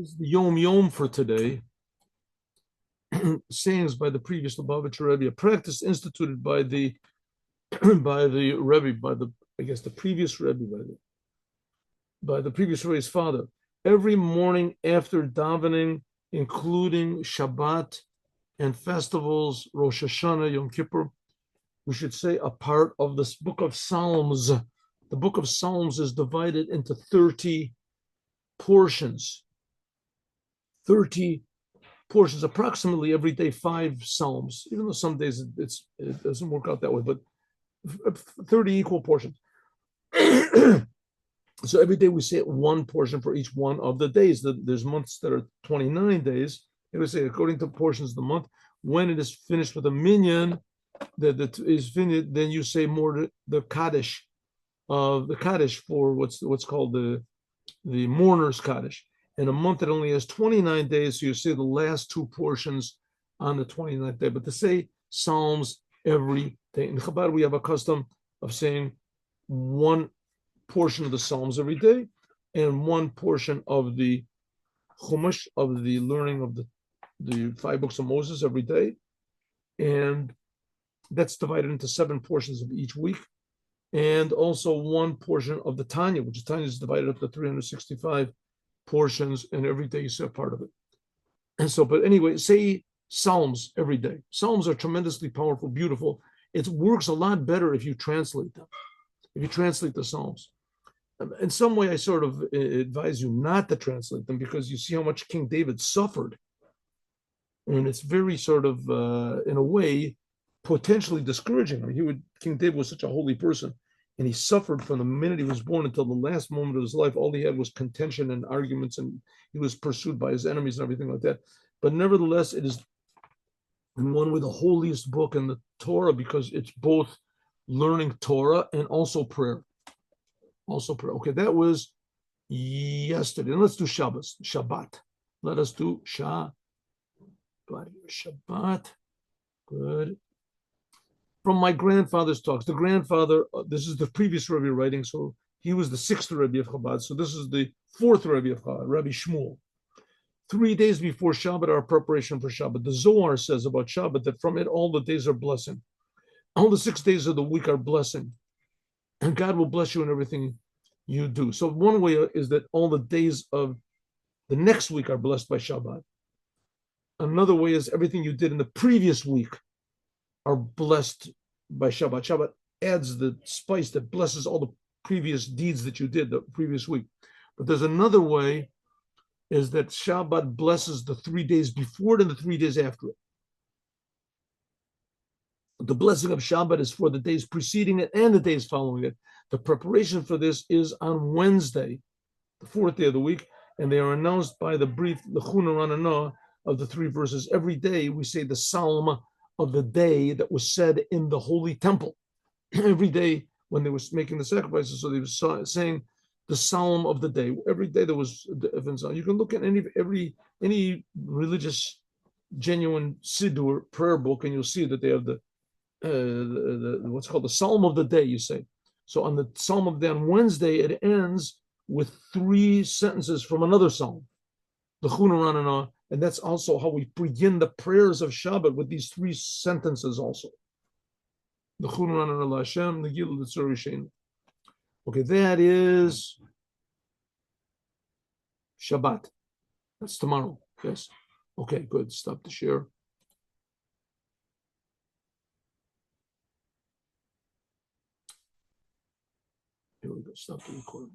This is the Yom Yom for today. Sayings by the previous Lubavitcher Rebbe, a practice instituted by the by the Rebbe, by the I guess the previous Rebbe, by the previous Rebbe's father. Every morning after davening, including Shabbat and festivals, Rosh Hashanah, Yom Kippur, we should say a part of this book of Psalms. The book of Psalms is divided into 30 portions. 30 portions, approximately every day 5 psalms, even though some days it doesn't work out that way, but 30 equal portions. So every day we say one portion for each one of the days. There's months that are 29 days. It would say according to portions of the month. When it is finished with a minyan that is finished, then you say more the Kaddish for what's called the mourner's Kaddish. In a month that only has 29 days, so you say the last 2 portions on the 29th day. But to say Psalms every day. In Chabad, we have a custom of saying one portion of the Psalms every day and one portion of the Chumash, of the learning of the 5 books of Moses every day. And that's divided into 7 portions of each week. And also one portion of the Tanya, which Tanya is divided up to 365 portions, and every day you say a part of it. And so, but anyway, say Psalms every day. Psalms are tremendously powerful, beautiful. It works a lot better if you translate them, if you translate the Psalms. In some way, I sort of advise you not to translate them because you see how much King David suffered. And it's very sort of, in a way, potentially discouraging. I mean, King David was such a holy person, and he suffered from the minute he was born until the last moment of his life. All he had was contention and arguments, and he was pursued by his enemies and everything like that. But nevertheless, it is in one way the holiest book in the Torah because it's both learning Torah and also prayer. Also prayer. Okay, that was yesterday. And let's do Shabbat. Let us do Shabbat. Good. From my grandfather's talks. The grandfather, this is the previous Rebbe writing, so he was the 6th Rebbe of Chabad. So this is the 4th Rebbe of Chabad, Rabbi Shmuel. 3 days before Shabbat are preparation for Shabbat. The Zohar says about Shabbat that from it all the days are blessing. All the 6 days of the week are blessing. And God will bless you in everything you do. So one way is that all the days of the next week are blessed by Shabbat. Another way is everything you did in the previous week are blessed by Shabbat. Shabbat adds the spice that blesses all the previous deeds that you did the previous week. But there's another way, is that Shabbat blesses the 3 days before it and the 3 days after it. The blessing of Shabbat is for the days preceding it and the days following it. The preparation for this is on Wednesday, the 4th day of the week, and they are announced by the brief L'chuna Ranana of the 3 verses. Every day we say the psalm of the day that was said in the holy temple. Every day when they were making the sacrifices, so they were saying the psalm of the day. Every day there was a different psalm. You can look at any religious, genuine Siddur prayer book, and you'll see that they have the what's called the psalm of the day. You say so on the psalm of the day on Wednesday. It ends with 3 sentences from another psalm, the Chuna Ranana. And that's also how we begin the prayers of Shabbat, with these 3 sentences also. The Chuna Ranana Hashem, the Gilul Tzur Rishen. Okay, that is Shabbat. That's tomorrow. Yes. Okay, good. Stop the share. Here we go. Stop the recording.